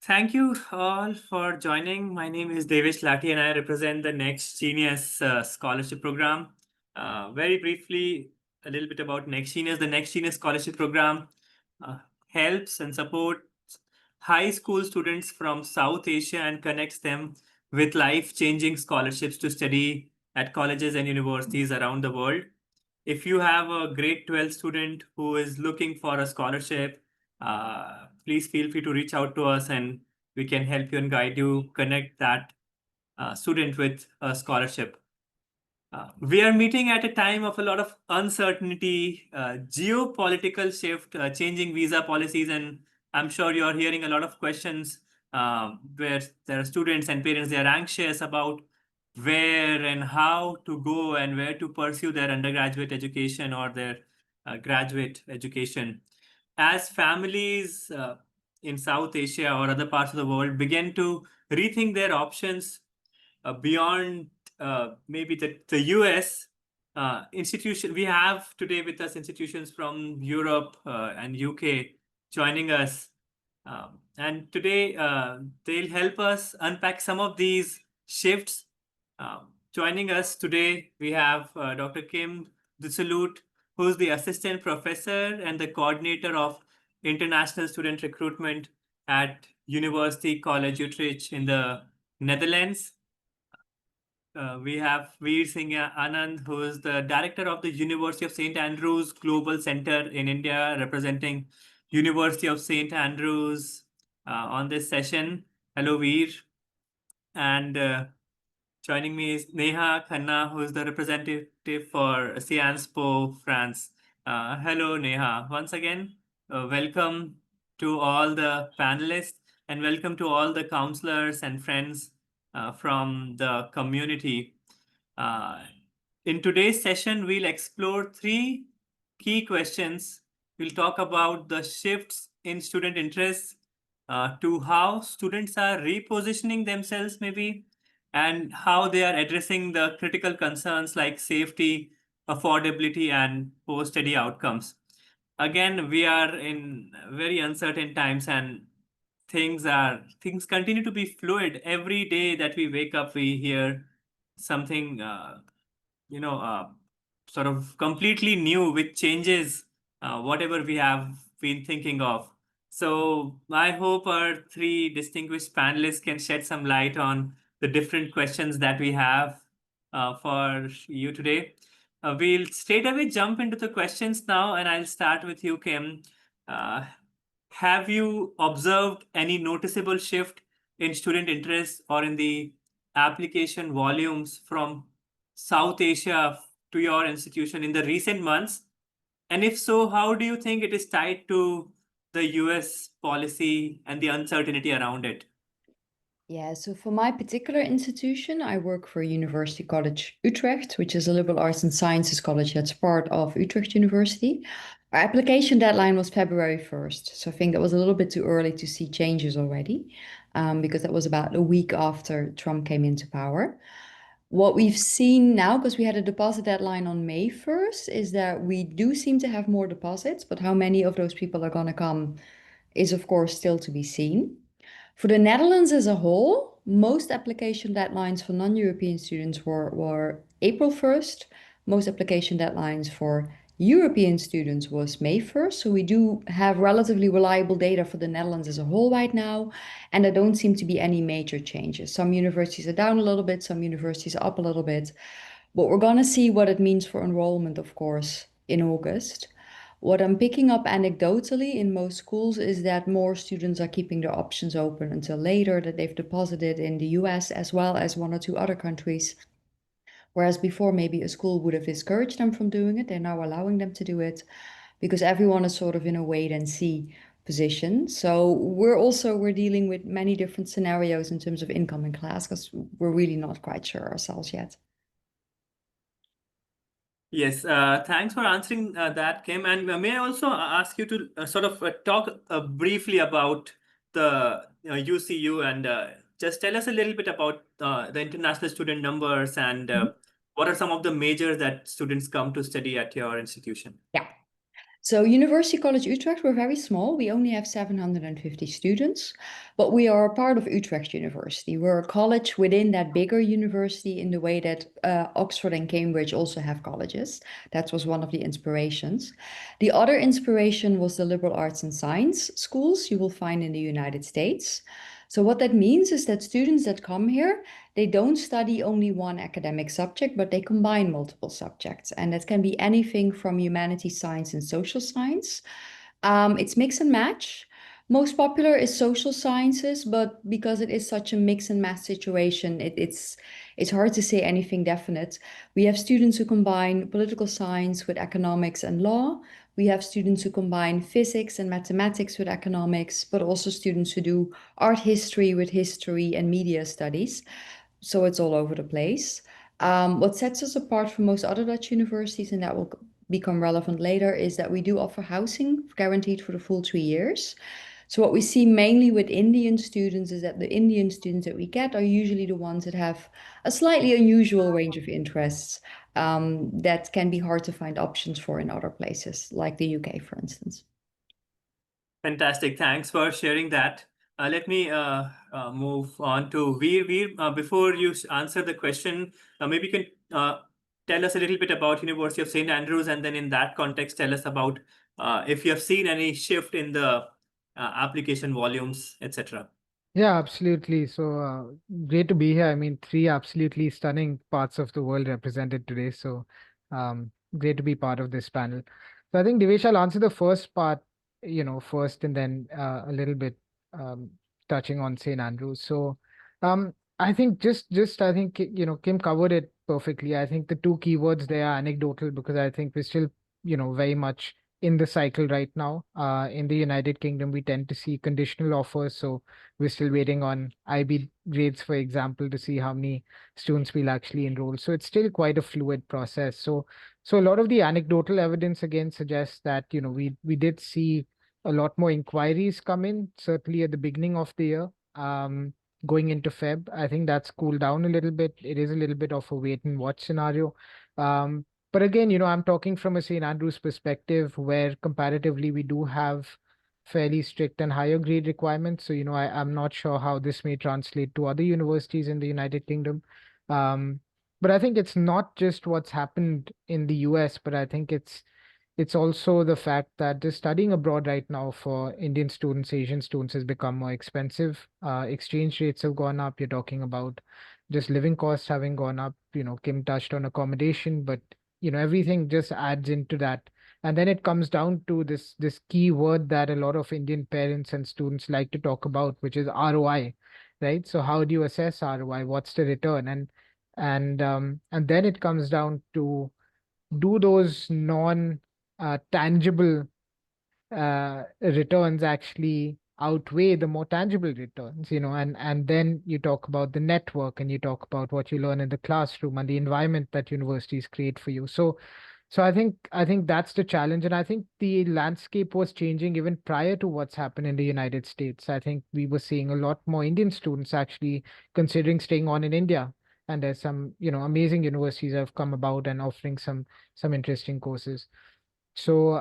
Thank you all for joining. My name is Devesh Lati and I represent the Next Genius Scholarship Program. Very briefly, a little bit about Next Genius. The Next Genius Scholarship Program uh, helps and supports high school students from South Asia and connects them with life-changing scholarships to study at colleges and universities around the world. If you have a grade 12 student who is looking for a scholarship, please feel free to reach out to us and we can help you and guide you connect that student with a scholarship. We are meeting at a time of a lot of uncertainty, geopolitical shift, changing visa policies, and I'm sure you're hearing a lot of questions where there are students and parents, they are anxious about where and how to go and where to pursue their undergraduate education or their graduate education. As families in South Asia or other parts of the world begin to rethink their options beyond maybe the US institution. We have today with us institutions from Europe and UK joining us. And today they'll help us unpack some of these shifts. Joining us today, we have Dr. Kim Dusalut, who's the assistant professor and the coordinator of international student recruitment at University College Utrecht in the Netherlands. We have Veer Singh Anand, who is the director of the University of St. Andrews Global Center in India, representing University of St. Andrews on this session. Hello, Veer. And joining me is Neha Khanna, who is the representative for Sciences Po France. Hello, Neha. Once again, welcome to all the panelists and welcome to all the counselors and friends from the community. Uh, in today's session, we'll explore three key questions. We'll talk about the shifts in student interests to how students are repositioning themselves, maybe, and how they are addressing the critical concerns like safety, affordability, and post-study outcomes. Again, we are in very uncertain times and things continue to be fluid. Every day that we wake up, we hear something you know uh, sort of completely new, which changes whatever we have been thinking of. So I hope our three distinguished panelists can shed some light on the different questions that we have for you today. We'll straight away jump into the questions now, and I'll start with you, Kim. uh, have you observed any noticeable shift in student interest or in the application volumes from South Asia to your institution in the recent months? And if so, how do you think it is tied to the US policy and the uncertainty around it? Yeah, so for my particular institution, I work for University College Utrecht, which is a liberal arts and sciences college that's part of Utrecht University. Our application deadline was February 1st. So I think that was a little bit too early to see changes already, because that was about a week after Trump came into power. What we've seen now, because we had a deposit deadline on May 1st, is that we do seem to have more deposits, but how many of those people are going to come is, of course, still to be seen. For the Netherlands as a whole, most application deadlines for non-European students were April 1st. Most application deadlines for European students was May 1st. So we do have relatively reliable data for the Netherlands as a whole right now, and there don't seem to be any major changes. Some universities are down a little bit, some universities are up a little bit. But we're going to see what it means for enrollment, of course, in August. What I'm picking up anecdotally in most schools is that more students are keeping their options open until later, that they've deposited in the US as well as one or two other countries. Whereas before, maybe a school would have discouraged them from doing it, they're now allowing them to do it because everyone is sort of in a wait and see position. So we're dealing with many different scenarios in terms of incoming class because we're really not quite sure ourselves yet. Yes, thanks for answering that, Kim. And may I also ask you to sort of talk briefly about the UCU and just tell us a little bit about the international student numbers and what are some of the majors that students come to study at your institution? Yeah. So University College Utrecht, we're very small. We only have 750 students, but we are a part of Utrecht University. We're a college within that bigger university in the way that Oxford and Cambridge also have colleges. That was one of the inspirations. The other inspiration was the liberal arts and science schools you will find in the United States. So what that means is that students that come here, they don't study only one academic subject, but they combine multiple subjects. And that can be anything from humanities, science, and social science. It's mix and match. Most popular is social sciences, but because it is such a mix and match situation, it's hard to say anything definite. We have students who combine political science with economics and law. We have students who combine physics and mathematics with economics, but also students who do art history with history and media studies. So it's all over the place. What sets us apart from most other Dutch universities, and that will become relevant later, is that we do offer housing guaranteed for the full 2 years. So what we see mainly with Indian students is that the Indian students that we get are usually the ones that have a slightly unusual range of interests that can be hard to find options for in other places, like the UK, for instance. Fantastic. Thanks for sharing that. Let me move on to Veer. Veer, before you answer the question, maybe you can tell us a little bit about University of St. Andrews, and then in that context, tell us about if you have seen any shift in the application volumes, etc. Yeah, absolutely. So great to be here. I mean, three absolutely stunning parts of the world represented today. So great to be part of this panel. So I think Devesh, I'll answer the first part, first, and then a little bit um, touching on St. Andrews. So I think just I think Kim covered it perfectly. I think the two keywords there are anecdotal because I think we're still very much in the cycle right now. In the United Kingdom, we tend to see conditional offers. So we're still waiting on IB grades, for example, to see how many students will actually enroll. So it's still quite a fluid process. So a lot of the anecdotal evidence again suggests that, we did see a lot more inquiries come in, certainly at the beginning of the year. Going into Feb, I think that's cooled down a little bit. It is a little bit of a wait and watch scenario. But again, I'm talking from a St. Andrews perspective where comparatively we do have fairly strict and higher grade requirements. So, I'm not sure how this may translate to other universities in the United Kingdom. Um, but I think it's not just what's happened in the US, but I think it's also the fact that just studying abroad right now for Indian students, Asian students has become more expensive. Exchange rates have gone up. You're talking about just living costs having gone up. Kim touched on accommodation, but everything just adds into that. And then it comes down to this key word that a lot of Indian parents and students like to talk about, which is ROI, right? So how do you assess ROI? What's the return? And then it comes down to, do those non tangible returns actually outweigh the more tangible returns, and then you talk about the network and you talk about what you learn in the classroom and the environment that universities create for you. So I think that's the challenge, and I think the landscape was changing even prior to what's happened in the United States. I think we were seeing a lot more Indian students actually considering staying on in India, and there's some amazing universities that have come about and offering some interesting courses. So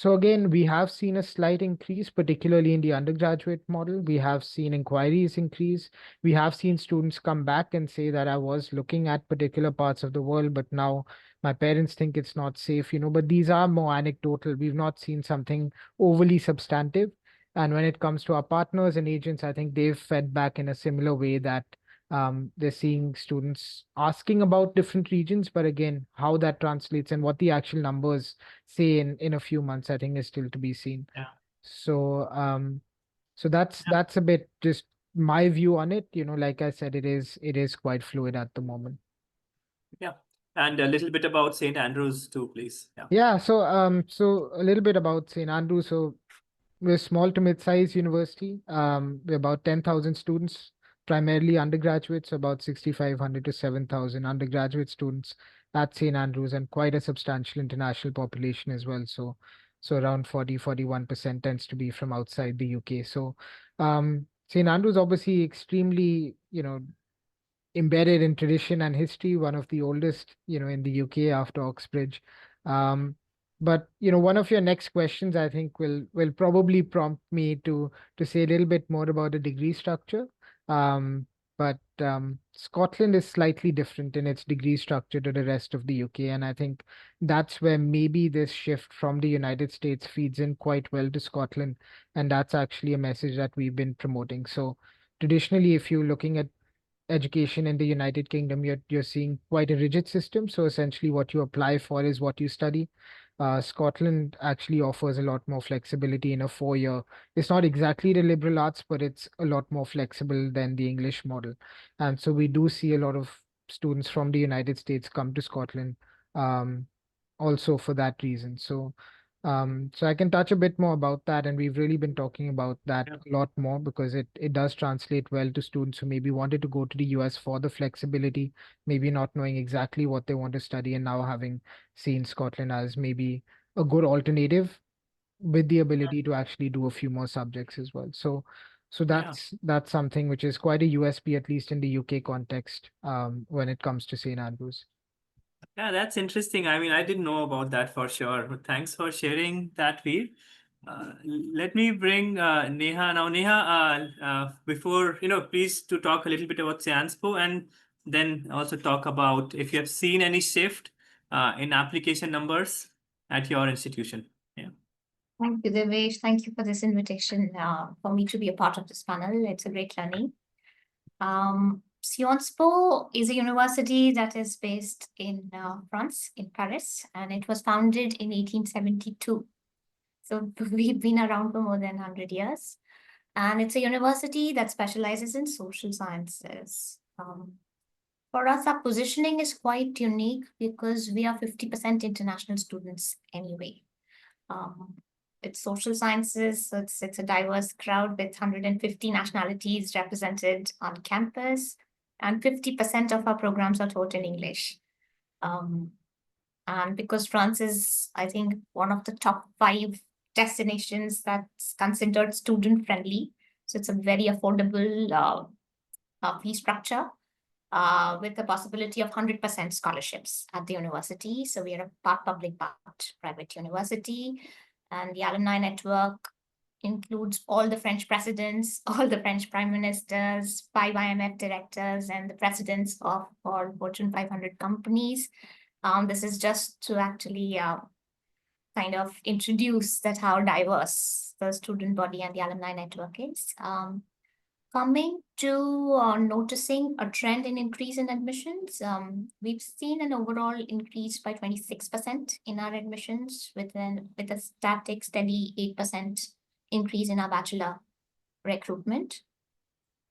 again, we have seen a slight increase, particularly in the undergraduate model. We have seen inquiries increase. We have seen students come back and say that I was looking at particular parts of the world, but now my parents think it's not safe, but these are more anecdotal. We've not seen something overly substantive. And when it comes to our partners and agents, I think they've fed back in a similar way that they're seeing students asking about different regions, but again, how that translates and what the actual numbers say in a few months, I think is still to be seen. Yeah. So that's a bit just my view on it. Like I said, it is quite fluid at the moment. Yeah. And a little bit about St. Andrews too, please. Yeah. Yeah, so a little bit about St. Andrews. So we're a small to mid-sized university. We're about 10,000 students, primarily undergraduates, about 6,500 to 7,000 undergraduate students at St. Andrews, and quite a substantial international population as well. So around 41% tends to be from outside the UK. So St. Andrews obviously extremely, embedded in tradition and history, one of the oldest, in the UK after Oxbridge. But one of your next questions, I think, will probably prompt me to say a little bit more about the degree structure. But Scotland is slightly different in its degree structure to the rest of the UK, and I think that's where maybe this shift from the United States feeds in quite well to Scotland, and that's actually a message that we've been promoting. So traditionally, if you're looking at education in the United Kingdom, you're seeing quite a rigid system. So essentially, what you apply for is what you study. Scotland actually offers a lot more flexibility in a 4 year. It's not exactly the liberal arts, but it's a lot more flexible than the English model. And so we do see a lot of students from the United States come to Scotland, um, also for that reason. So I can touch a bit more about that, and we've really been talking about that Yeah. a lot more because it does translate well to students who maybe wanted to go to the US for the flexibility, maybe not knowing exactly what they want to study, and now having seen Scotland as maybe a good alternative with the ability to actually do a few more subjects as well. So Yeah. that's something which is quite a USP, at least in the UK context, when it comes to St. Andrews. Yeah, that's interesting. I mean, I didn't know about that for sure. But thanks for sharing that, Veer. Let me bring Neha now. Neha, before, please to talk a little bit about Sciencepo and then also talk about if you have seen any shift in application numbers at your institution. Yeah. Thank you, Devesh. Thank you for this invitation for me to be a part of this panel. It's a great learning. Sciences Po is a university that is based in France, in Paris, and it was founded in 1872. So we've been around for more than 100 years. And it's a university that specializes in social sciences. For us, our positioning is quite unique because we are 50% international students anyway. It's social sciences, so it's a diverse crowd with 150 nationalities represented on campus, and 50% of our programs are taught in English. And because France is, I think, one of the top 5 destinations that's considered student friendly, so it's a very affordable fee structure. With the possibility of 100% scholarships at the university. So we are a part public, part private university. And the alumni network includes all the French presidents, all the French prime ministers, 5 IMF directors, and the presidents of all Fortune 500 companies. This is just to actually kind of introduce that how diverse the student body and the alumni network is. Coming to noticing a trend in increase in admissions, we've seen an overall increase by 26% in our admissions with a static steady 8% increase in our bachelor recruitment.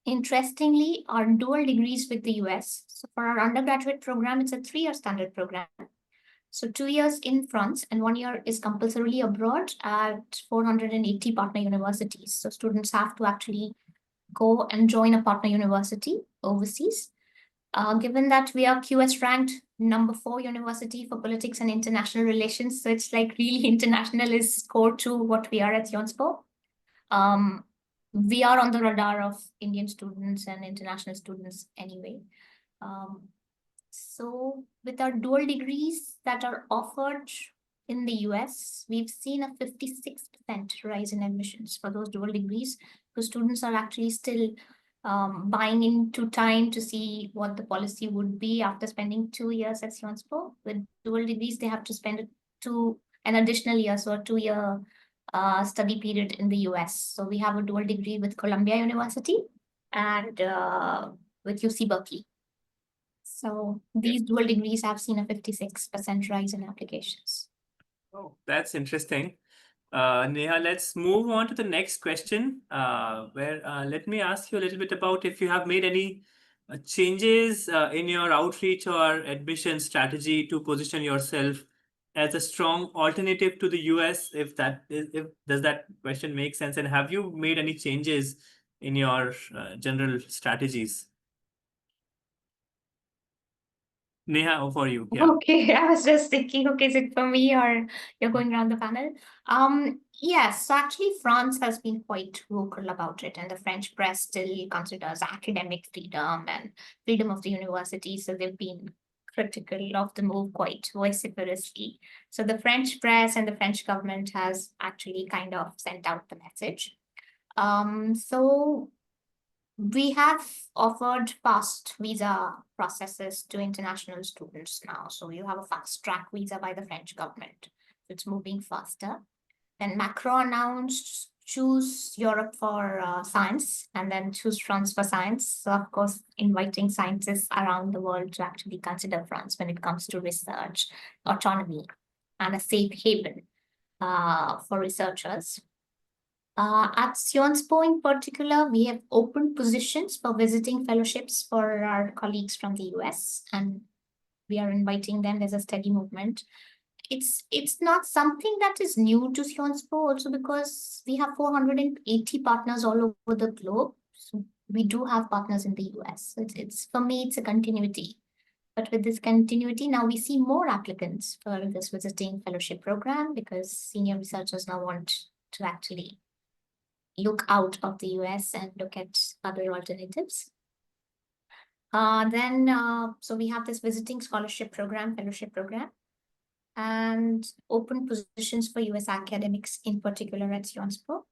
Interestingly, our dual degrees with the US, so for our undergraduate program, it's a 3-year standard program. So 2 years in France and 1 year is compulsorily abroad at 480 partner universities. So students have to actually go and join a partner university overseas. Given that we are QS ranked number 4 university for politics and international relations, so it's like really international is core to what we are at Sciences Po. We are on the radar of Indian students and international students anyway. So with our dual degrees that are offered in the US, we've seen a 56% rise in admissions for those dual degrees, because students are actually still buying into time to see what the policy would be after spending 2 years at Sciences Po. With dual degrees, they have to spend an additional year, so a 2-year study period in the US. So we have a dual degree with Columbia University and with UC Berkeley. So these dual degrees have seen a 56% rise in applications. Oh, that's interesting. Neha, let's move on to the next question, where let me ask you a little bit about if you have made any changes in your outreach or admission strategy to position yourself as a strong alternative to the US, if does that question make sense? And have you made any changes in your general strategies? Neha, for you, yeah. Okay, I was just thinking, okay, is it for me or you're going around the panel? Yes, so actually France has been quite vocal about it, and the French press still considers academic freedom and freedom of the university. So they've been critical of the move quite vociferously. So the French press and the French government has actually kind of sent out the message. So we have offered fast visa processes to international students now. So you have a fast track visa by the French government. It's moving faster. Then Macron announced choose Europe for science and then choose France for science. So of course, inviting scientists around the world to actually consider France when it comes to research, autonomy, and a safe haven for researchers. At Sciences Po in particular, we have open positions for visiting fellowships for our colleagues from the US, and we are inviting them. There's a steady movement. It's not something that is new to Sciences Po also because we have 480 partners all over the globe. So we do have partners in the US. So it's for me, it's a continuity. But with this continuity, now we see more applicants for this visiting fellowship program because senior researchers now want to actually look out of the US and look at other alternatives. So we have this visiting scholarship program, fellowship program, and open positions for US academics, in particular at Sciences Po.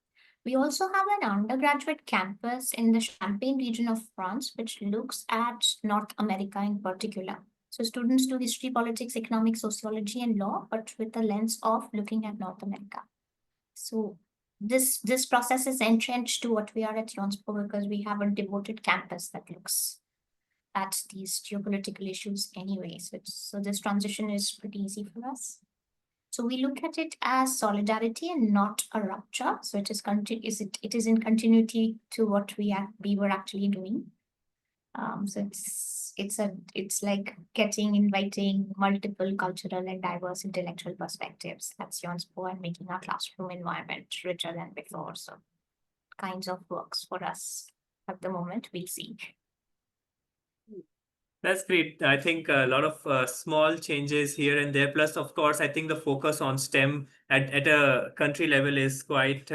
We also have an undergraduate campus in the Champagne region of France, which looks at North America in particular. So students do history, politics, economics, sociology, and law, but with the lens of looking at North America. So this process is entrenched to what we are at Sciences Po because we have a devoted campus that looks at these geopolitical issues anyway. So this transition is pretty easy for us. So we look at it as solidarity and not a rupture. So it is in continuity to what we were actually doing. So it's like inviting multiple cultural and diverse intellectual perspectives at Sciences Po and making our classroom environment richer than before. So kinds of works for us at the moment, we'll see. That's great. I think a lot of small changes here and there. Plus, of course, I think the focus on STEM at a country level is quite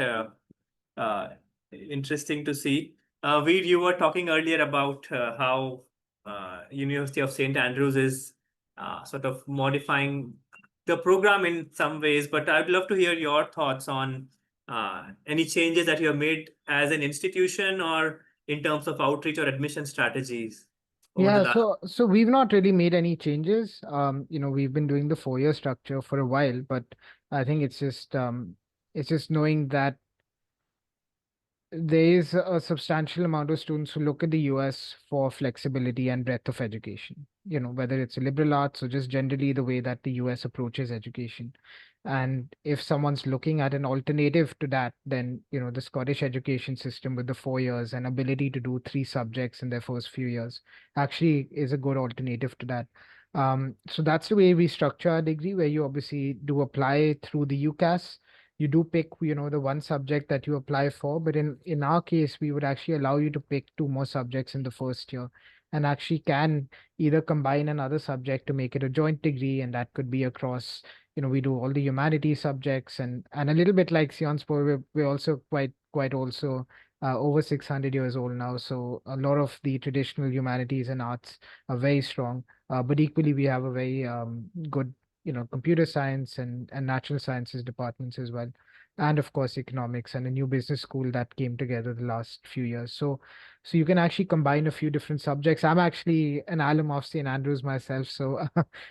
interesting to see. Veer, you were talking earlier about how University of St. Andrews is sort of modifying the program in some ways, but I'd love to hear your thoughts on any changes that you have made as an institution or in terms of outreach or admission strategies. Yeah, so we've not really made any changes. We've been doing the 4-year structure for a while, but I think it's just knowing that there is a substantial amount of students who look at the US for flexibility and breadth of education, whether it's a liberal arts or just generally the way that the US approaches education. And if someone's looking at an alternative to that, then, the Scottish education system with the 4 years and ability to do 3 subjects in their first few years actually is a good alternative to that. So that's the way we structure our degree, where you obviously do apply through the UCAS. You do pick, the one subject that you apply for, but in our case, we would actually allow you to pick 2 more subjects in the first year and actually can either combine another subject to make it a joint degree, and that could be across, we do all the humanities subjects and a little bit like Sciences Po, we're also quite also over 600 years old now. So a lot of the traditional humanities and arts are very strong, but equally we have a very good computer science and natural sciences departments as well. And of course, economics and a new business school that came together the last few years. So you can actually combine a few different subjects. I'm actually an alum of St. Andrews myself, so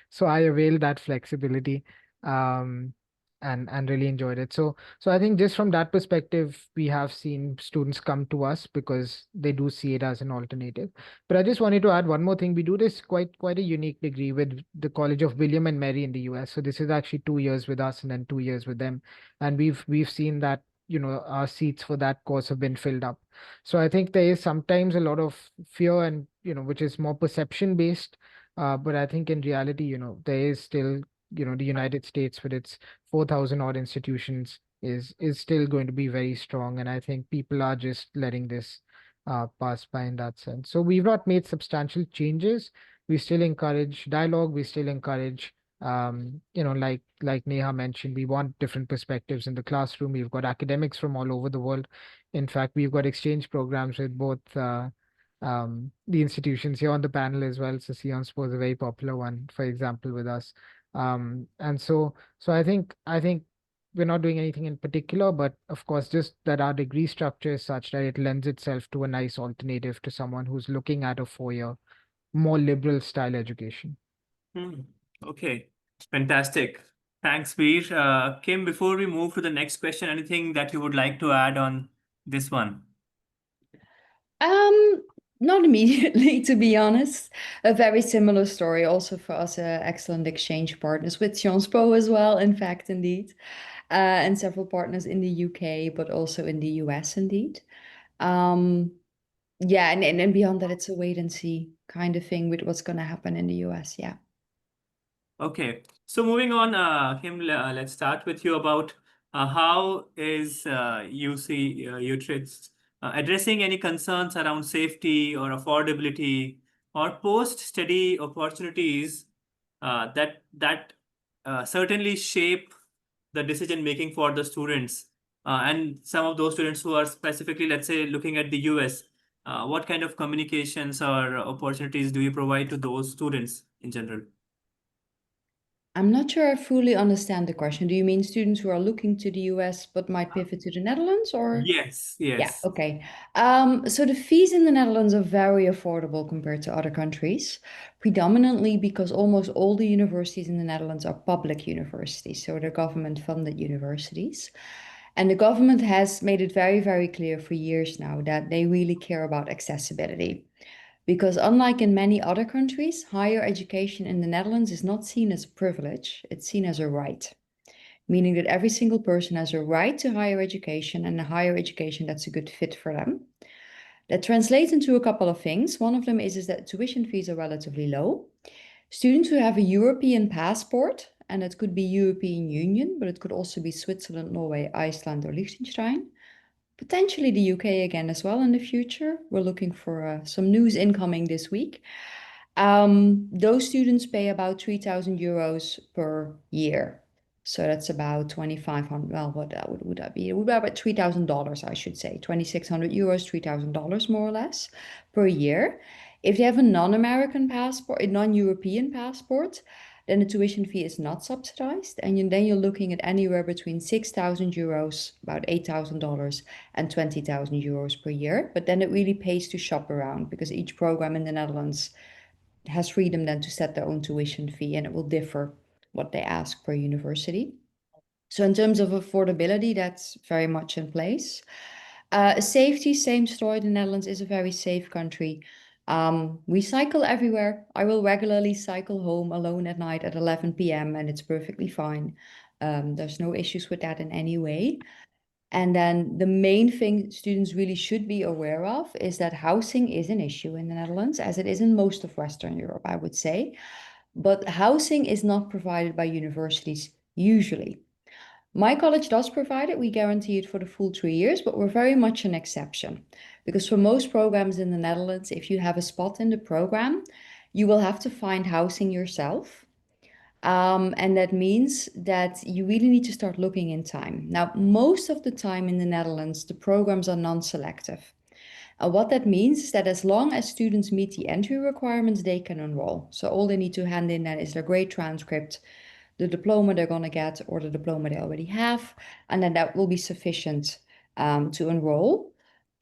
so I avail that flexibility and really enjoyed it. So I think just from that perspective, we have seen students come to us because they do see it as an alternative. But I just wanted to add one more thing. We do this quite a unique degree with the College of William and Mary in the US. So this is actually 2 years with us and then 2 years with them. And we've seen that, our seats for that course have been filled up. So I think there is sometimes a lot of fear and, which is more perception based. But I think in reality, there is still, the United States with its 4,000 odd institutions is still going to be very strong. And I think people are just letting this pass by in that sense. So we've not made substantial changes. We still encourage dialogue. We still encourage, like Neha mentioned, we want different perspectives in the classroom. We've got academics from all over the world. In fact, we've got exchange programs with both the institutions here on the panel as well. So Sion Spo is a very popular one, for example, with us. And so I think we're not doing anything in particular, but of course, just that our degree structure is such that it lends itself to a nice alternative to someone who's looking at a 4-year, more liberal style education. Okay, fantastic. Thanks, Veer. Kim, before we move to the next question, anything that you would like to add on this one? Not immediately, to be honest. A very similar story also for us, excellent exchange partners with Sciences as well, in fact, indeed. And several partners in the UK, but also in the US, indeed. Yeah, and beyond that, it's a wait and see kind of thing with what's going to happen in the US. Yeah. Okay, so moving on, Kim, let's start with you about how is UC Utrecht addressing any concerns around safety or affordability or post-study opportunities that certainly shape the decision making for the students and some of those students who are specifically, let's say, looking at the US. What kind of communications or opportunities do you provide to those students in general? I'm not sure I fully understand the question. Do you mean students who are looking to the US but might pivot to the Netherlands, or? Yes, Yeah, yes. okay. So the fees in the Netherlands are very affordable compared to other countries, predominantly because almost all the universities in the Netherlands are public universities, so they're government-funded universities. And the government has made it very, very clear for years now that they really care about accessibility. Because unlike in many other countries, higher education in the Netherlands is not seen as a privilege, it's seen as a right, meaning that every single person has a right to higher education and a higher education that's a good fit for them. That translates into a couple of things. One of them is that tuition fees are relatively low. Students who have a European passport, and it could be European Union, but it could also be Switzerland, Norway, Iceland, or Liechtenstein, potentially the UK again as well in the future. We're looking for some news incoming this week. Those students pay about 3,000 euros per year. So that's about 2,500. Well, what would that be? It would be about $3,000, I should say. 2,600 euros, $3,000 more or less per year. If they have a non-American passport, a non-European passport, then the tuition fee is not subsidized. And then you're looking at anywhere between 6,000 euros, about $8,000, and 20,000 euros per year. But then it really pays to shop around because each program in the Netherlands has freedom then to set their own tuition fee, and it will differ what they ask per university. So in terms of affordability, that's very much in place. Safety, same story. The Netherlands is a very safe country. We cycle everywhere. I will regularly cycle home alone at night at 11 p.m. and it's perfectly fine. There's no issues with that in any way. And then the main thing students really should be aware of is that housing is an issue in the Netherlands, as it is in most of Western Europe, I would say. But housing is not provided by universities usually. My college does provide it. We guarantee it for the full 3 years, but we're very much an exception. Because for most programs in the Netherlands, if you have a spot in the program, you will have to find housing yourself. And that means that you really need to start looking in time. Now, most of the time in the Netherlands, the programs are non-selective. And what that means is that as long as students meet the entry requirements, they can enroll. So all they need to hand in then is their grade transcript, the diploma they're going to get, or the diploma they already have, and then that will be sufficient to enroll.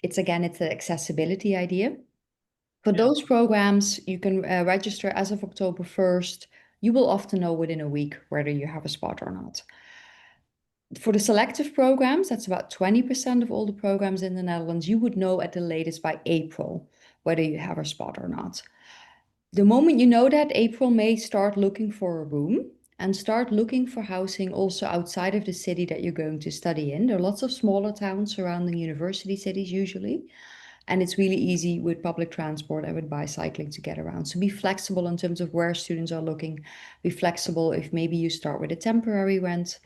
It's an accessibility idea. For those programs, you can register as of October 1st. You will often know within a week whether you have a spot or not. For the selective programs, that's about 20% of all the programs in the Netherlands, you would know at the latest by April whether you have a spot or not. The moment you know that, April, May, start looking for a room and start looking for housing also outside of the city that you're going to study in. There are lots of smaller towns surrounding university cities usually. And it's really easy with public transport and with bicycling to get around. So be flexible in terms of where students are looking. Be flexible if maybe you start with a temporary rent.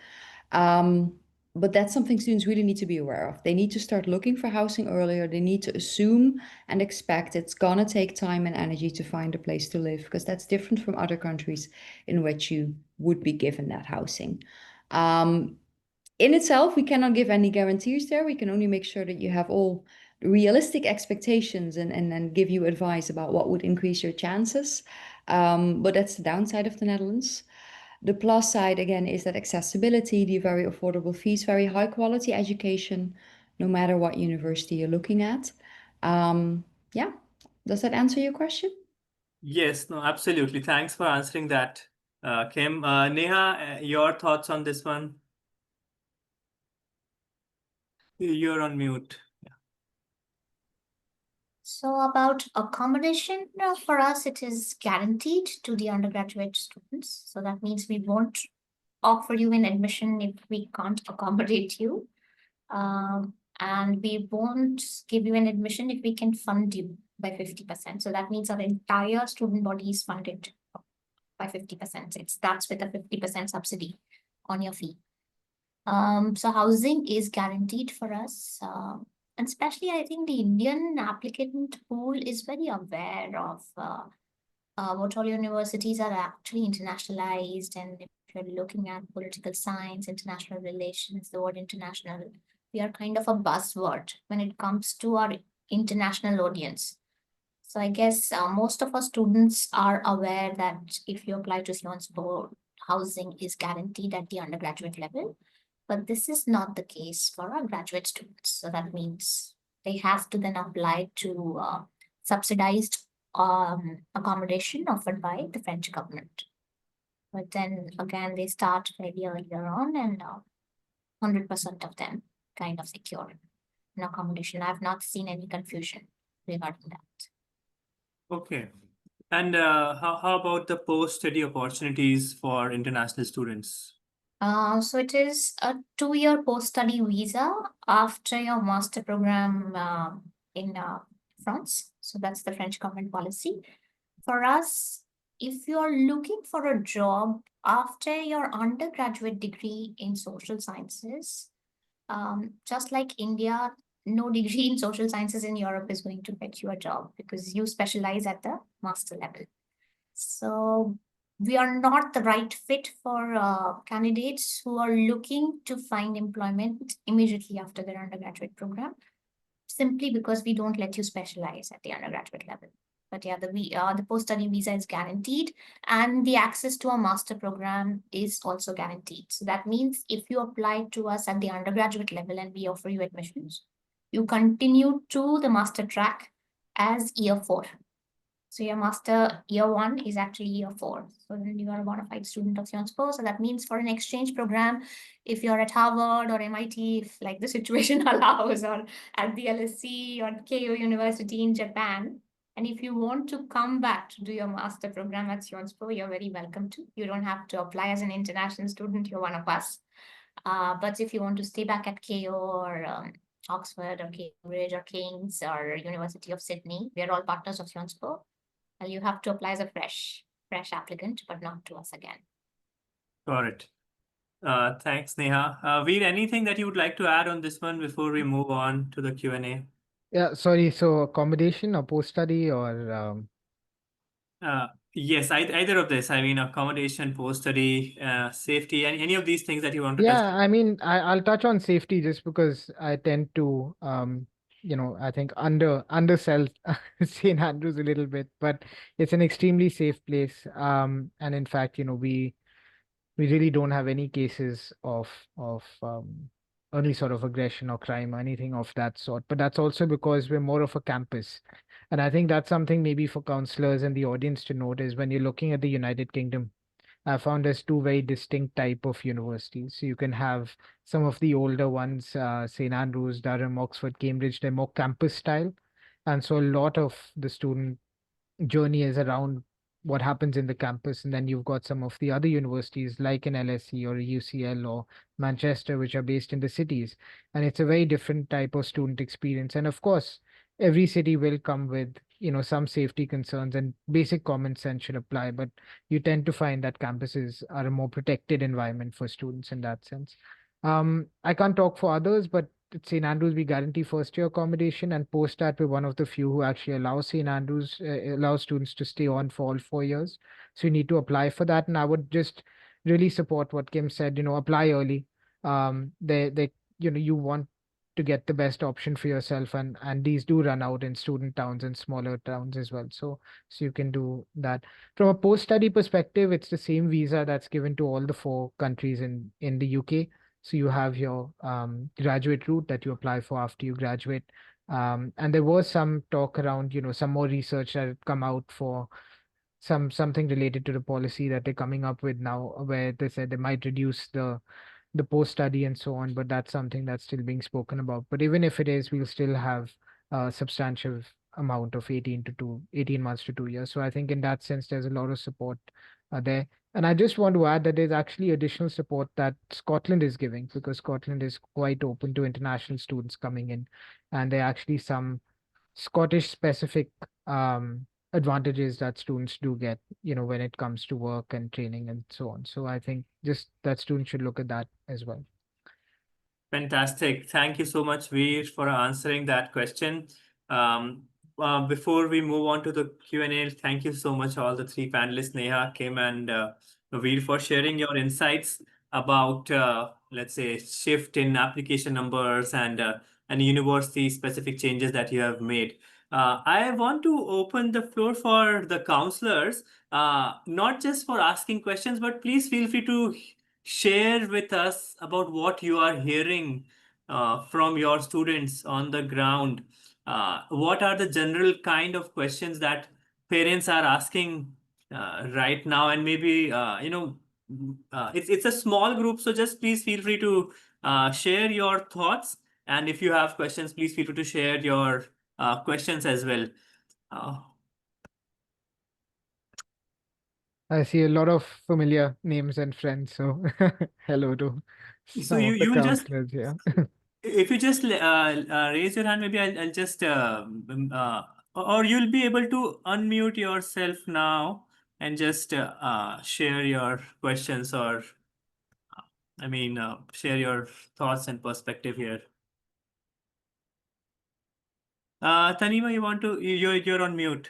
But that's something students really need to be aware of. They need to start looking for housing earlier. They need to assume and expect it's gonna take time and energy to find a place to live, because that's different from other countries in which you would be given that housing. In itself, we cannot give any guarantees there. We can only make sure that you have all realistic expectations and give you advice about what would increase your chances. But that's the downside of the Netherlands. The plus side, again, is that accessibility, the very affordable fees, very high quality education, no matter what university you're looking at. Yeah, does that answer your question? Yes, no, absolutely. Thanks for answering that, Kim. Neha, your thoughts on this one? You're on mute. So about accommodation, for us, it is guaranteed to the undergraduate students. So that means we won't offer you an admission if we can't accommodate you. And we won't give you an admission if we can fund you by 50%. So that means our entire student body is funded by 50%. It starts with a 50% subsidy on your fee. So housing is guaranteed for us. And especially, I think the Indian applicant pool is very aware of what all universities are actually internationalized. And if you're looking at political science, international relations, the word international, we are kind of a buzzword when it comes to our international audience. So I guess most of our students are aware that if you apply to Sciences Po, housing is guaranteed at the undergraduate level. But this is not the case for our graduate students. So that means they have to then apply to subsidized accommodation offered by the French government. But then again, they start very earlier on, and 100% of them kind of secure an accommodation. I've not seen any confusion regarding that. Okay. And how about the post-study opportunities for international students? So it is a 2-year post-study visa after your master program in France. So that's the French government policy. For us, if you're looking for a job after your undergraduate degree in social sciences, just like India, no degree in social sciences in Europe is going to get you a job because you specialize at the master level. So we are not the right fit for candidates who are looking to find employment immediately after their undergraduate program, simply because we don't let you specialize at the undergraduate level. But yeah, the post-study visa is guaranteed, and the access to a master program is also guaranteed. So that means if you apply to us at the undergraduate level and we offer you admissions, you continue to the master track as year 4. So your master year 1 is actually year 4. So then you are a bona fide student of Sciences Po. So that means for an exchange program, if you're at Harvard or MIT, if like the situation allows, or at the LSE or Keio University in Japan, and if you want to come back to do your master program at Sciences Po, you're very welcome to. You don't have to apply as an international student. You're one of us. But if you want to stay back at Keio or Oxford or Cambridge or King's or University of Sydney, we are all partners of Sciences Po. Well, you have to apply as a fresh applicant, but not to us again. Got it. Thanks, Neha. Veer, anything that you would like to add on this one before we move on to the Q&A? Yeah, sorry. So accommodation or post-study or Yes, either of this. I mean, accommodation, post-study, safety, any of these things that you want to touch yeah, I mean, I'll touch on safety just because I tend to I think undersell St. Andrews a little bit, but it's an extremely safe place. And in fact, we really don't have any cases of any sort of aggression or crime or anything of that sort. But that's also because we're more of a campus. And I think that's something maybe for counselors and the audience to note is when you're looking at the United Kingdom, I found there's two very distinct type of universities. So you can have some of the older ones, St. Andrews, Durham, Oxford, Cambridge, they're more campus style. And so a lot of the student journey is around what happens in the campus. And then you've got some of the other universities like an LSE or a UCL or Manchester, which are based in the cities. And it's a very different type of student experience. And of course, every city will come with, some safety concerns and basic common sense should apply. But you tend to find that campuses are a more protected environment for students in that sense. I can't talk for others, but at St. Andrews, we guarantee first year accommodation, and post that, we're one of the few who actually allow St. Andrews, allow students to stay on for all 4 years. So you need to apply for that. And I would just really support what Kim said, apply early. You want to get the best option for yourself, and these do run out in student towns and smaller towns as well. So you can do that. From a post-study perspective, it's the same visa that's given to all the 4 countries in the UK. So you have your graduate route that you apply for after you graduate. And there was some talk around, some more research that had come out for something related to the policy that they're coming up with now, where they said they might reduce the post study and so on, but that's something that's still being spoken about. But even if it is, we'll still have a substantial amount of 18 months to 2 years. So I think in that sense, there's a lot of support there. And I just want to add that there's actually additional support that Scotland is giving, because Scotland is quite open to international students coming in, and there are actually some Scottish specific advantages that students do get, when it comes to work and training and so on. So I think just that students should look at that as well. Fantastic. Thank you so much, Veer, for answering that question. Before we move on to the Q&A, thank you so much, all the 3 panelists, Neha, Kim, and Veer, for sharing your insights about, let's say, shift in application numbers and university-specific changes that you have made. I want to open the floor for the counselors, not just for asking questions, but please feel free to share with us about what you are hearing from your students on the ground. What are the general kind of questions that parents are asking right now? And maybe, it's a small group, so just please feel free to share your thoughts. And if you have questions, please feel free to share your questions as well. I see a lot of familiar names and friends, so hello to So some of the you will just, counselors here. if you just raise your hand, maybe I'll just, or you'll be able to unmute yourself now and just share your questions, or, share your thoughts and perspective here. Tanima, you're on mute.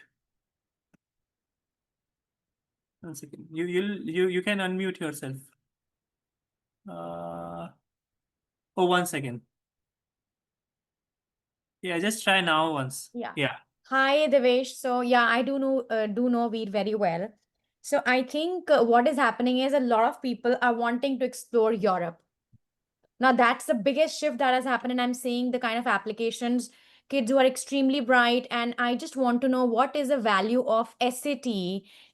1 second. You can unmute yourself. Oh, 1 second. Yeah, just try now once. Yeah. Yeah. Hi, Devesh. So yeah, I do know Veer very well. So I think what is happening is a lot of people are wanting to explore Europe. Now that's the biggest shift that has happened, and I'm seeing the kind of applications, kids who are extremely bright, and I just want to know what is the value of SAT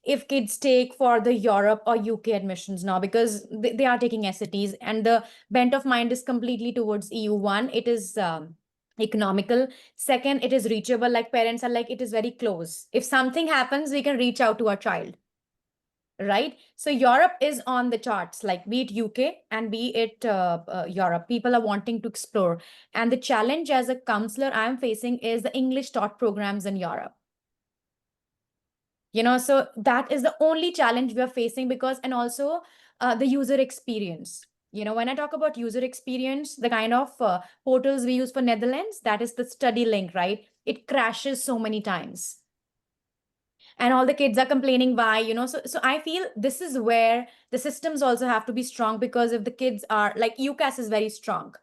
if kids take for the Europe or UK admissions now, because they are taking SATs, and the bent of mind is completely towards EU. One, it is economical. Second, it is reachable. Like parents are like, it is very close. If something happens, we can reach out to our child. Right? So Europe is on the charts, like be it UK and be it Europe. People are wanting to explore. And the challenge as a counselor I'm facing is the English taught programs in Europe. So that is the only challenge we are facing, because, and also the user experience. When I talk about user experience, the kind of portals we use for Netherlands, that is the study link, right? It crashes so many times. And all the kids are complaining why, so I feel this is where the systems also have to be strong, because if the kids are like, UCAS is very strong,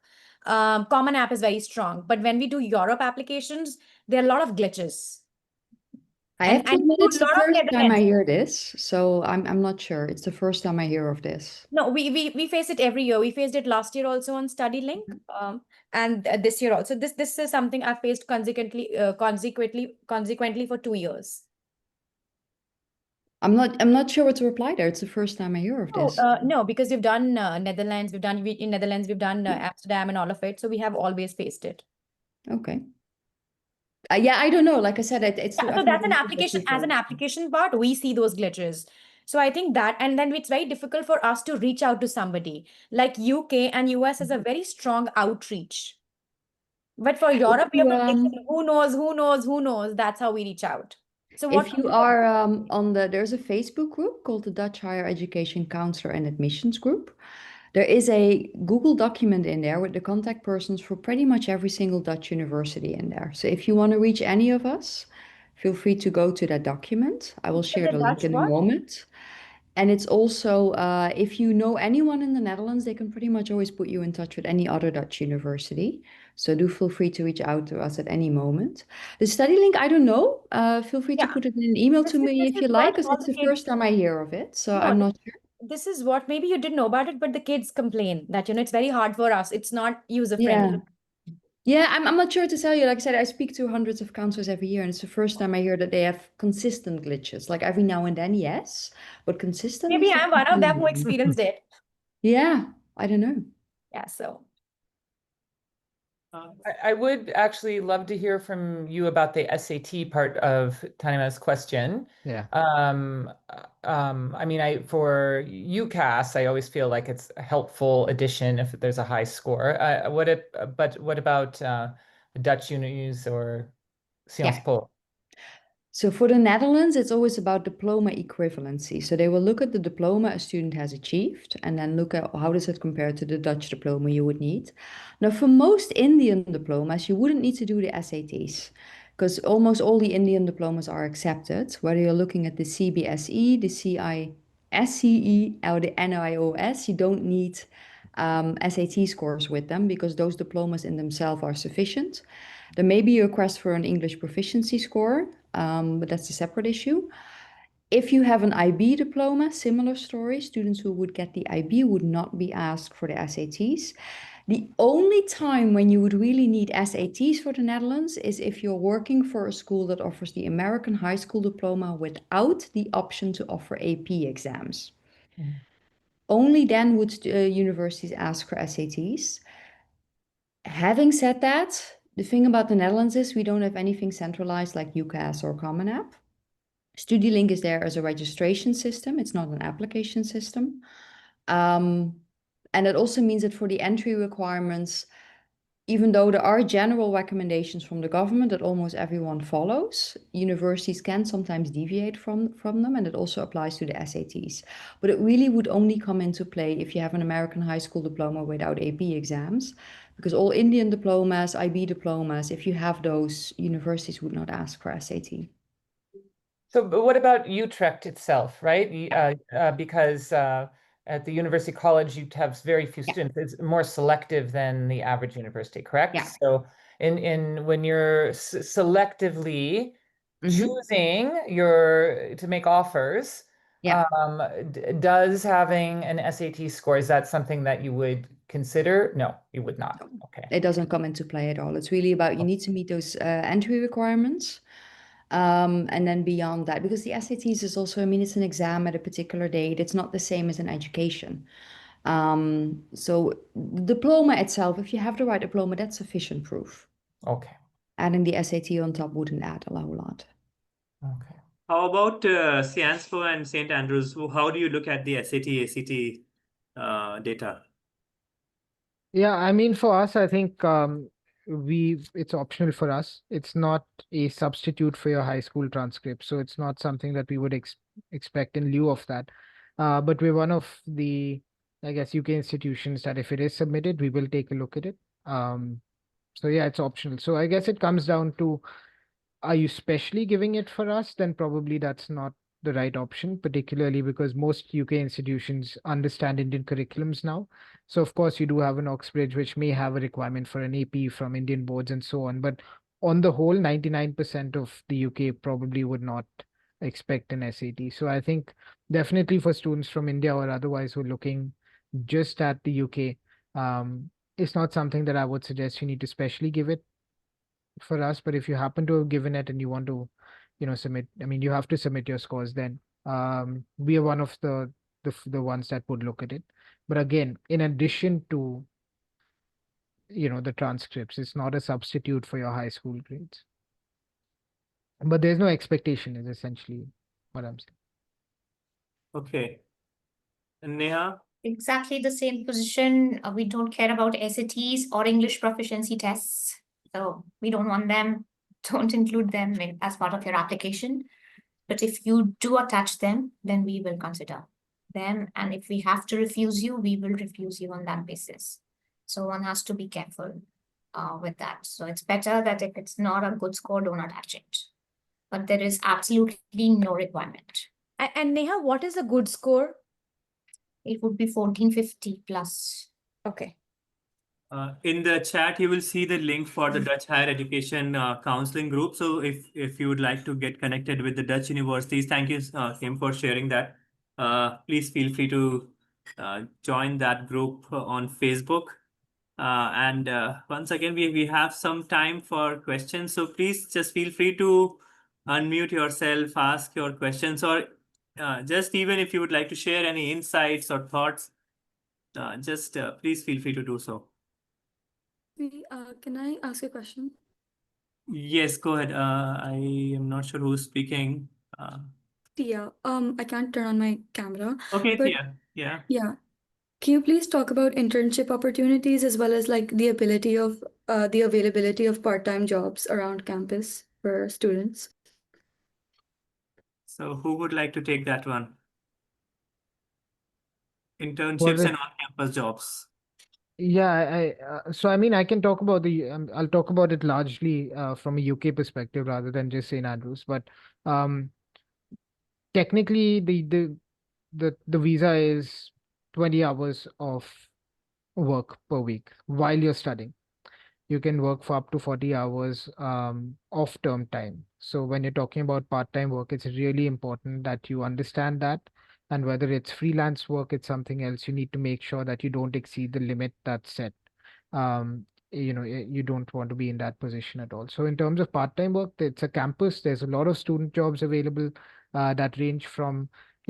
Common App is very strong, but when we do Europe applications, there are a lot of glitches. I have to admit, it's the lot of first time I Netherlands. hear this, so I'm not sure. It's the first time I hear of this. No, we face it every year. We faced it last year also on Study Link, and this year also. This is something I faced consequently for 2 years. I'm not sure what to reply there. It's the first time I hear of this. No, because we've done Netherlands, in Netherlands, we've done Amsterdam and all of it. So we have always faced it. Okay. Yeah, I don't know. Like I said, it's So that's an application. As an application part, we see those glitches. So I think that, and then it's very difficult for us to reach out to somebody. Like UK and US has a very strong outreach. But for Europe, we have to take it, who knows. That's how we reach out. So what if you are there's a Facebook group called the Dutch Higher Education Counselor and Admissions Group. There is a Google document in there with the contact persons for pretty much every single Dutch university in there. So if you want to reach any of us, feel free to go to that document. I will share the link in a moment. And it's also, if you know anyone in the Netherlands, they can pretty much always put you in touch with any other Dutch university. So do feel free to reach out to us at any moment. The study link, I don't know. Feel free to Yeah. put it in an email to me if you like, because all it's the the kids- first time I hear of it. So No, I'm not sure. This is what maybe you didn't know about it, but the kids complain that, it's very hard for us. It's not user friendly. Yeah, I'm not sure to tell you. Like I said, I speak to hundreds of counselors every year, and it's the first time I hear that they have consistent glitches. Like every now and then, yes, but consistent. Maybe is the I'm one of them who first time. experienced it. Yeah, I don't know. Yeah, so. I would actually love to hear from you about the SAT part of Tanima's question. Yeah. I mean, for UCAS, I always feel like it's a helpful addition if there's a high score. But what about Dutch unis or Sciences Po? So for the Netherlands, it's always about diploma equivalency. So they will look at the diploma a student has achieved and then look at how does it compare to the Dutch diploma you would need. Now, for most Indian diplomas, you wouldn't need to do the SATs because almost all the Indian diplomas are accepted, whether you're looking at the CBSE, the CISCE, or the NIOS, you don't need SAT scores with them because those diplomas in themselves are sufficient. There may be a request for an English proficiency score, but that's a separate issue. If you have an IB diploma, similar story, students who would get the IB would not be asked for the SATs. The only time when you would really need SATs for the Netherlands is if you're working for a school that offers the American high school diploma without the option to offer AP exams. Only then would universities ask for SATs. Having said that, the thing about the Netherlands is we don't have anything centralized like UCAS or Common App. StudyLink is there as a registration system. It's not an application system. And it also means that for the entry requirements, even though there are general recommendations from the government that almost everyone follows, universities can sometimes deviate from them, and it also applies to the SATs. But it really would only come into play if you have an American high school diploma without AP exams, because all Indian diplomas, IB diplomas, if you have those, universities would not ask for SAT. So, but what about Utrecht itself, right? Because at the University College, you have very few students. It's more selective than the average university, correct? Yeah. So, when you're selectively choosing to make offers, does having an SAT score, is that something that you would consider? No, you would not. Okay. It doesn't come into play at all. It's really about you need to meet those entry requirements. And then beyond that, because the SATs is also, I mean, it's an exam at a particular date. It's not the same as an education. So the diploma itself, if you have the right diploma, that's sufficient proof. Okay. Adding the SAT on top wouldn't add a whole lot. Okay. How about Sciences Po and St. Andrews? How do you look at the SAT, ACT data? Yeah, I mean, for us, I think it's optional for us. It's not a substitute for your high school transcript, so it's not something that we would expect in lieu of that. But we're one of the, I guess, UK institutions that if it is submitted, we will take a look at it. So yeah, it's optional. So I guess it comes down to, are you specially giving it for us? Then probably that's not the right option, particularly because most UK institutions understand Indian curriculums now. So of course you do have an Oxbridge, which may have a requirement for an AP from Indian boards and so on. But on the whole, 99% of the UK probably would not expect an SAT. So I think definitely for students from India or otherwise who are looking just at the UK, it's not something that I would suggest you need to specially give it for us. But if you happen to have given it and you want to, submit, I mean, you have to submit your scores then. We are one of the ones that would look at it. But again, in addition to, the transcripts, it's not a substitute for your high school grades. But there's no expectation is essentially what I'm saying. Okay. And Neha? Exactly the same position. We don't care about SATs or English proficiency tests. So we don't want them. Don't include them as part of your application. But if you do attach them, then we will consider them. And if we have to refuse you, we will refuse you on that basis. So one has to be careful with that. So it's better that if it's not a good score, don't attach it. But there is absolutely no requirement. And Neha, what is a good score? It would be 1450 plus. Okay. In the chat, you will see the link for the Dutch Higher Education Counseling Group. So if you would like to get connected with the Dutch universities, thank you, Kim, for sharing that. Please feel free to join that group on Facebook. And once again, we have some time for questions. So please just feel free to unmute yourself, ask your questions, or just even if you would like to share any insights or thoughts, just please feel free to do so. Can I ask a question? Yes, go ahead. I am not sure who's speaking. Tia, I can't turn on my camera, Okay, but Tia. Yeah. yeah. Can you please talk about internship opportunities as well as like the availability of part-time jobs around campus for students? So who would like to take that one? For Internships the and on-campus jobs. Yeah, so I mean, I can talk about I'll talk about it largely from a UK perspective rather than just St. Andrews. But technically, the visa is 20 hours of work per week while you're studying. You can work for up to 40 hours off term time. So when you're talking about part-time work, it's really important that you understand that. And whether it's freelance work, it's something else, you need to make sure that you don't exceed the limit that's set. You don't want to be in that position at all. So in terms of part-time work, it's a campus. There's a lot of student jobs available that range from,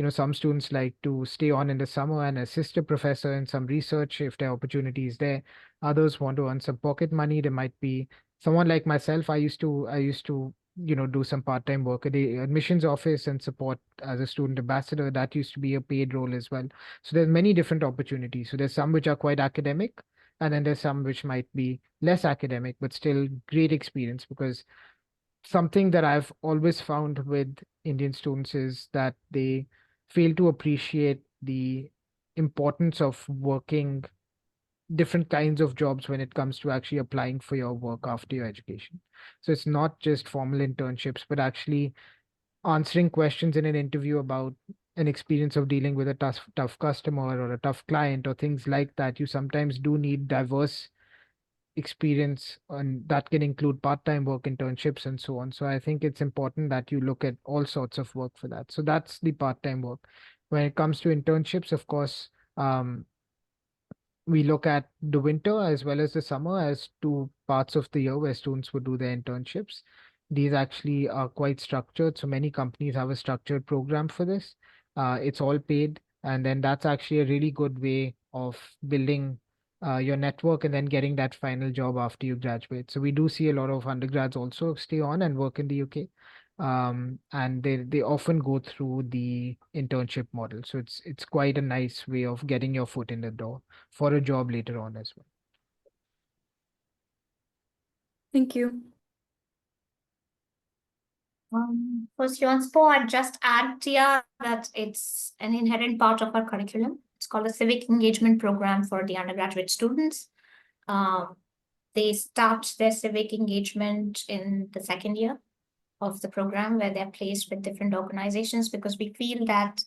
some students like to stay on in the summer and assist a professor in some research if there are opportunities there. Others want to earn some pocket money. There might be someone like myself. I used to do some part-time work at the admissions office and support as a student ambassador. That used to be a paid role as well. So there's many different opportunities. So there's some which are quite academic, and then there's some which might be less academic but still great experience, because something that I've always found with Indian students is that they fail to appreciate the importance of working different kinds of jobs when it comes to actually applying for your work after your education. So it's not just formal internships, but actually answering questions in an interview about an experience of dealing with a tough customer or a tough client or things like that. You sometimes do need diverse experience, and that can include part-time work, internships, and so on. So I think it's important that you look at all sorts of work for that. So that's the part-time work. When it comes to internships, of course, we look at the winter as well as the summer as two parts of the year where students would do their internships. These actually are quite structured. So many companies have a structured program for this. It's all paid. And then that's actually a really good way of building your network and then getting that final job after you graduate. So we do see a lot of undergrads also stay on and work in the UK. And they often go through the internship model. So it's quite a nice way of getting your foot in the door for a job later on as well. Thank you. For Spo, I'd just add here that it's an inherent part of our curriculum. It's called a civic engagement program for the undergraduate students. They start their civic engagement in the second year of the program, where they're placed with different organizations, because we feel that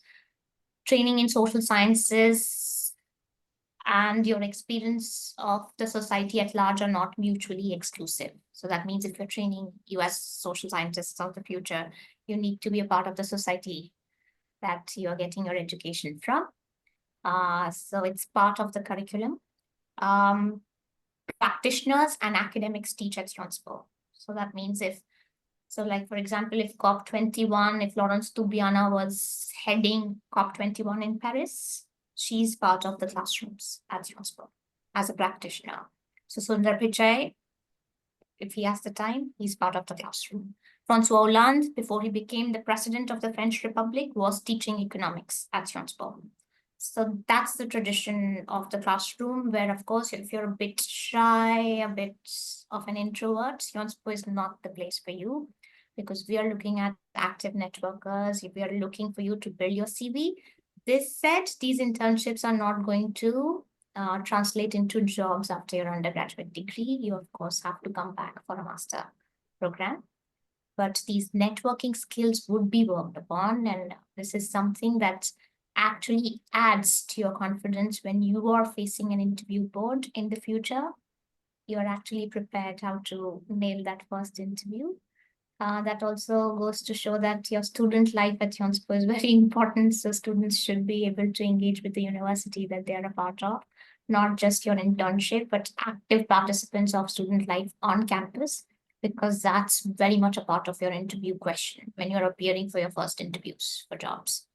training in social sciences and your experience of the society at large are not mutually exclusive. So that means if you're training US social scientists of the future, you need to be a part of the society that you're getting your education from. So it's part of the curriculum. Practitioners and academics teach at Spo. So that means like for example, if COP21, if Laurence Toubiana was heading COP21 in Paris, she's part of the classrooms at Spo as a practitioner. So Sundar Pichai, if he has the time, he's part of the classroom. Francois Hollande, before he became the president of the French Republic, was teaching economics at Spo. So that's the tradition of the classroom, where of course, if you're a bit shy, a bit of an introvert, Spo is not the place for you, because we are looking at active networkers. We are looking for you to build your CV. This said, these internships are not going to translate into jobs after your undergraduate degree. You of course have to come back for a master program. but these networking skills would be worked upon. And this is something that actually adds to your confidence when you are facing an interview board in the future. You're actually prepared how to nail that first interview. That also goes to show that your student life at Yonspo is very important. So students should be able to engage with the university that they are a part of, not just your internship, but active participants of student life on campus, because that's very much a part of your interview question when you're appearing for your first interviews for jobs.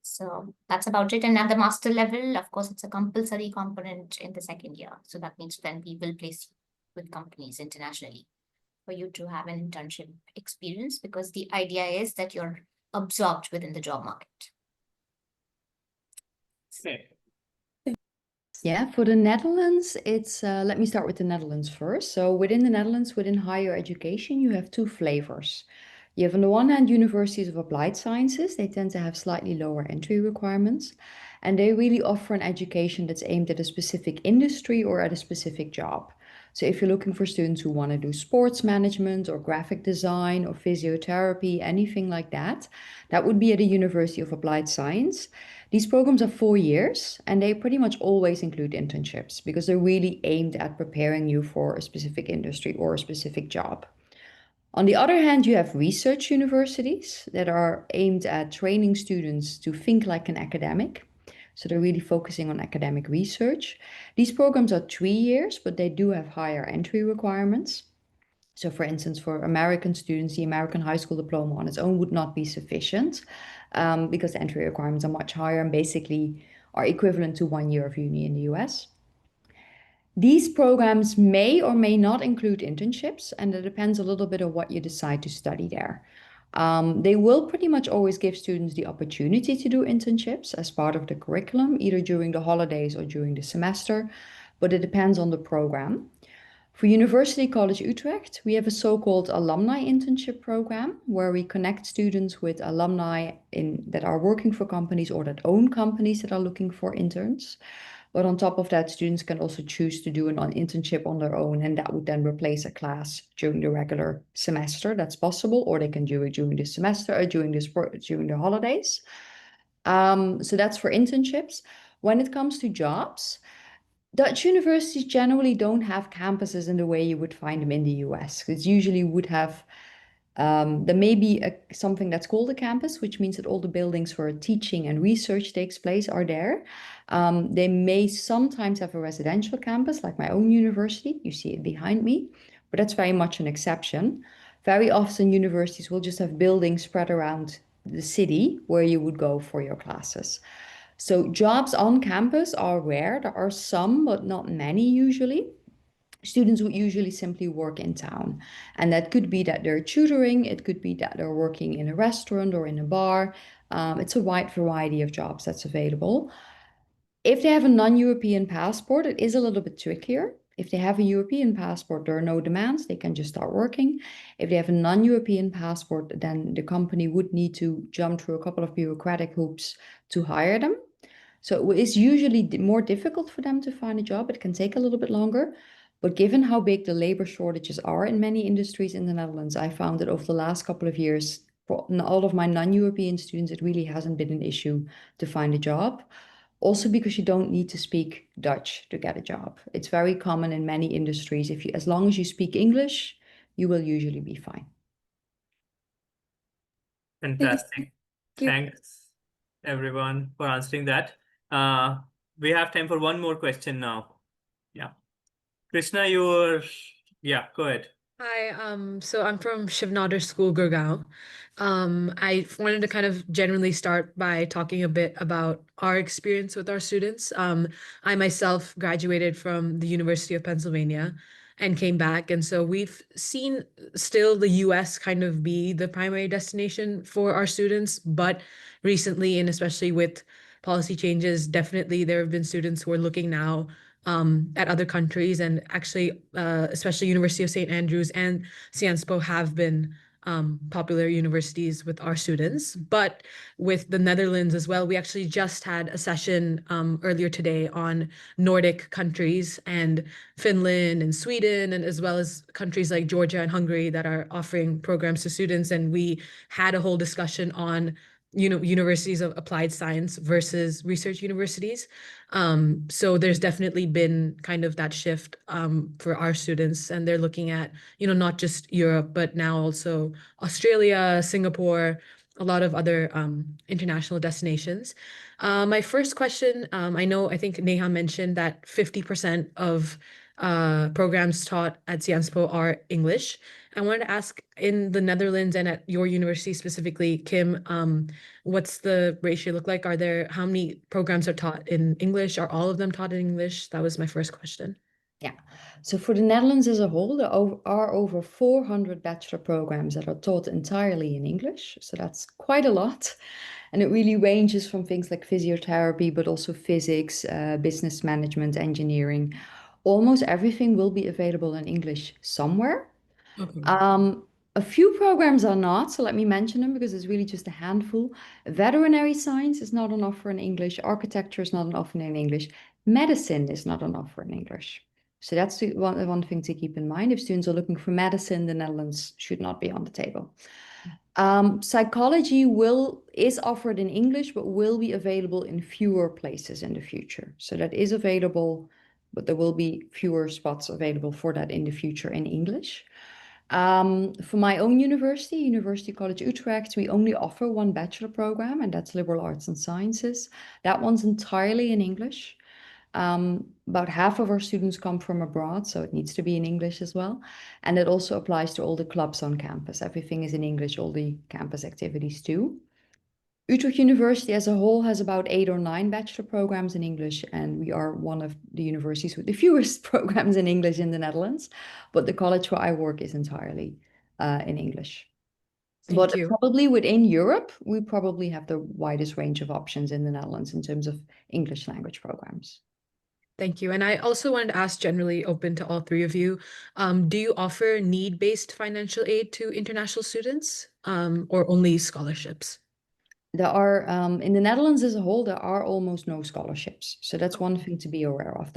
So that's about it. And at the master level, of course, it's a compulsory component in the second year. So that means then we will place you with companies internationally for you to have an internship experience, because the idea is that you're absorbed within the job market. Okay. Yeah, for the Netherlands, it's let me start with the Netherlands first. So within the Netherlands, within higher education, you have two flavors. You have on the one hand universities of applied sciences. They tend to have slightly lower entry requirements, and they really offer an education that's aimed at a specific industry or at a specific job. So if you're looking for students who want to do sports management or graphic design or physiotherapy, anything like that, that would be at a University of Applied Science. These programs are 4 years, and they pretty much always include internships because they're really aimed at preparing you for a specific industry or a specific job. On the other hand, you have research universities that are aimed at training students to think like an academic. So they're really focusing on academic research. These programs are 3 years, but they do have higher entry requirements. So for instance, for American students, the American high school diploma on its own would not be sufficient because the entry requirements are much higher and basically are equivalent to 1 year of uni in the US. These programs may or may not include internships, and it depends a little bit on what you decide to study there. They will pretty much always give students the opportunity to do internships as part of the curriculum, either during the holidays or during the semester, but it depends on the program. For University College Utrecht, we have a so-called alumni internship program where we connect students with alumni that are working for companies or that own companies that are looking for interns. But on top of that, students can also choose to do an internship on their own, and that would then replace a class during the regular semester. That's possible, or they can do it during the semester or during the holidays. So that's for internships. When it comes to jobs, Dutch universities generally don't have campuses in the way you would find them in the US. It usually would have there may be something that's called a campus, which means that all the buildings where teaching and research takes place are there. They may sometimes have a residential campus, like my own university. You see it behind me, but that's very much an exception. Very often universities will just have buildings spread around the city where you would go for your classes. So jobs on campus are rare. There are some, but not many usually. Students would usually simply work in town. And that could be that they're tutoring, it could be that they're working in a restaurant or in a bar. It's a wide variety of jobs that's available. If they have a non-European passport, it is a little bit trickier. If they have a European passport, there are no demands, they can just start working. If they have a non-European passport, then the company would need to jump through a couple of bureaucratic hoops to hire them. So it is usually more difficult for them to find a job. It can take a little bit longer. But given how big the labor shortages are in many industries in the Netherlands, I found that over the last couple of years, for all of my non-European students, it really hasn't been an issue to find a job. Also because you don't need to speak Dutch to get a job. It's very common in many industries. As long as you speak English, you will usually be fine. Fantastic. Thanks, everyone, for answering that. We have time for one more question now. Yeah. Krishna, yeah, go ahead. Hi, so I'm from Shivnader School, Gurgaon. I wanted to kind of generally start by talking a bit about our experience with our students. I myself graduated from the University of Pennsylvania and came back. And so we've seen still the US kind of be the primary destination for our students, but recently, and especially with policy changes, definitely there have been students who are looking now at other countries, and actually, especially University of St. Andrews and Sciences Po have been popular universities with our students. But with the Netherlands as well, we actually just had a session earlier today on Nordic countries and Finland and Sweden, and as well as countries like Georgia and Hungary that are offering programs to students. And we had a whole discussion on universities of applied science versus research universities. So there's definitely been kind of that shift for our students, and they're looking at, not just Europe, but now also Australia, Singapore, a lot of other international destinations. My first question, I think Neha mentioned that 50% of programs taught at Sciences are English. I wanted to ask, in the Netherlands and at your university specifically, Kim, what's the ratio look like? How many programs are taught in English? Are all of them taught in English? That was my first question. Yeah. So for the Netherlands as a whole, there are over 400 bachelor programs that are taught entirely in English. So that's quite a lot. And it really ranges from things like physiotherapy, but also physics, business management, engineering. Almost everything will be available in English somewhere. Okay. A few programs are not, so let me mention them because it's really just a handful. Veterinary science is not on offer in English. Architecture is not on offer in English. Medicine is not on offer in English. So that's one thing to keep in mind. If students are looking for medicine, the Netherlands should not be on the table. Psychology is offered in English, but will be available in fewer places in the future. So that is available, but there will be fewer spots available for that in the future in English. For my own university, University College Utrecht, we only offer one bachelor program, and that's liberal arts and sciences. That one's entirely in English. About half of our students come from abroad, so it needs to be in English as well. And it also applies to all the clubs on campus. Everything is in English, all the campus activities too. Utrecht University as a whole has about 8 or 9 bachelor programs in English, and we are one of the universities with the fewest programs in English in the Netherlands. But the college where I work is entirely in English. Thank you. Probably within Europe, we probably have the widest range of options in the Netherlands in terms of English language programs. Thank you. And I also wanted to ask, generally open to all three of you, do you offer need-based financial aid to international students or only scholarships? There are, in the Netherlands as a whole, there are almost no scholarships. So that's one thing to be aware of.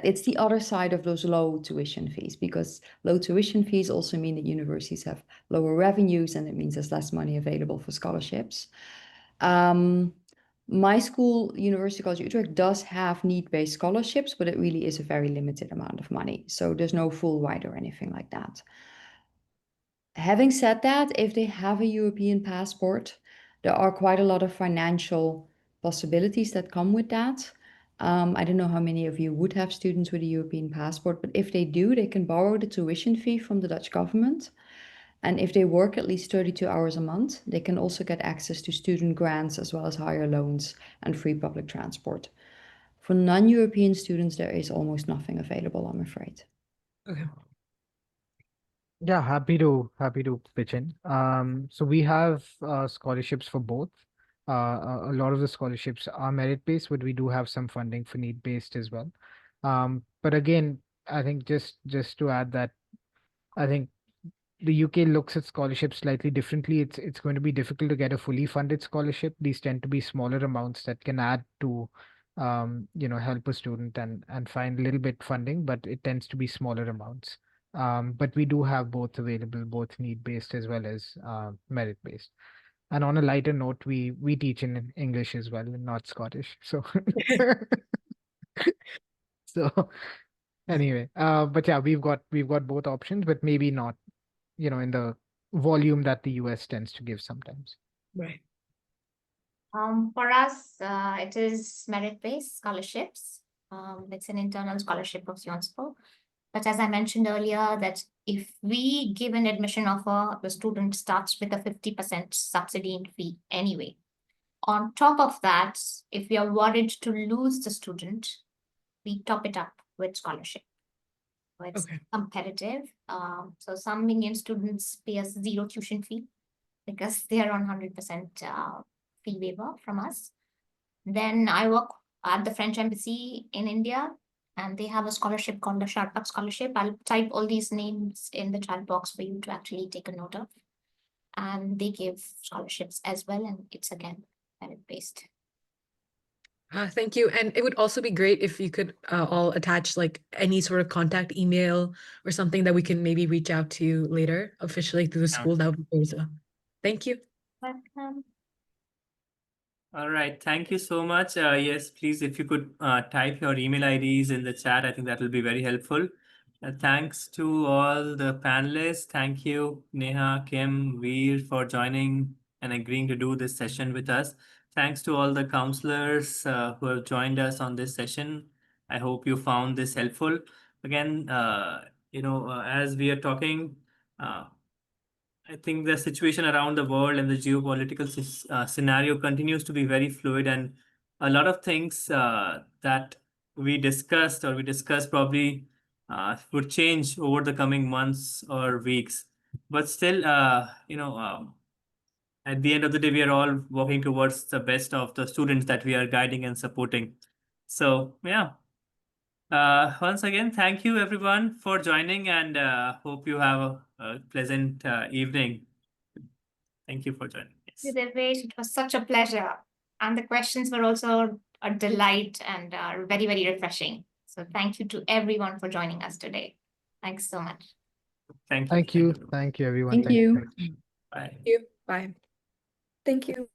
It's the other side of those low tuition fees, because low tuition fees also mean that universities have lower revenues, and it means there's less money available for scholarships. My school, University College Utrecht, does have need-based scholarships, but it really is a very limited amount of money. So there's no full ride or anything like that. Having said that, if they have a European passport, there are quite a lot of financial possibilities that come with that. I don't know how many of you would have students with a European passport, but if they do, they can borrow the tuition fee from the Dutch government. And if they work at least 32 hours a month, they can also get access to student grants as well as higher loans and free public transport. For non-European students, there is almost nothing available, I'm afraid. Okay. Yeah, happy to pitch in. So we have scholarships for both. A lot of the scholarships are merit-based, but we do have some funding for need-based as well. But again, I think just to add that, I think the UK looks at scholarships slightly differently. It's going to be difficult to get a fully funded scholarship. These tend to be smaller amounts that can add to help a student and find a little bit funding, but it tends to be smaller amounts. But we do have both available, both need-based as well as merit-based. And on a lighter note, we teach in English as well, and not Scottish. So so anyway, but yeah, we've got both options, but maybe not, in the volume that the US tends to give sometimes. Right. For us, it is merit-based scholarships. It's an internal scholarship of Sciences Po. But as I mentioned earlier, that if we give an admission offer, the student starts with a 50% subsidy in fee anyway. On top of that, if we are worried to lose the student, we top it up with scholarship. So it's competitive. So some Indian students pay us 0 tuition fee because they are on 100% fee waiver from us. Then I work at the French Embassy in India, and they have a scholarship called the Sharpak Scholarship. I'll type all these names in the chat box for you to actually take a note of. and they give scholarships as well, and it's again merit-based. Thank you. And it would also be great if you could all attach like any sort of contact email or something that we can maybe reach out to you later officially through the school. That would be great as well. Thank you. Welcome. All right, thank you so much. Yes, please, if you could type your email IDs in the chat, I think that will be very helpful. Thanks to all the panelists. Thank you, Neha, Kim, Veer, for joining and agreeing to do this session with us. Thanks to all the counselors who have joined us on this session. I hope you found this helpful. Again, as we are talking, I think the situation around the world and the geopolitical scenario continues to be very fluid, and a lot of things that we discussed probably would change over the coming months or weeks. But still, at the end of the day, we are all working towards the best of the students that we are guiding and supporting. So, yeah. Once again, thank you everyone for joining, and hope you have a pleasant evening. Thank you for joining. Yes. Devesh, it was such a pleasure. And the questions were also a delight and very, very refreshing. So thank you to everyone for joining us today. Thanks so much. Thank you. Thank you. Thank you, everyone. Thank you. Bye. Thank you. Bye. Thank you.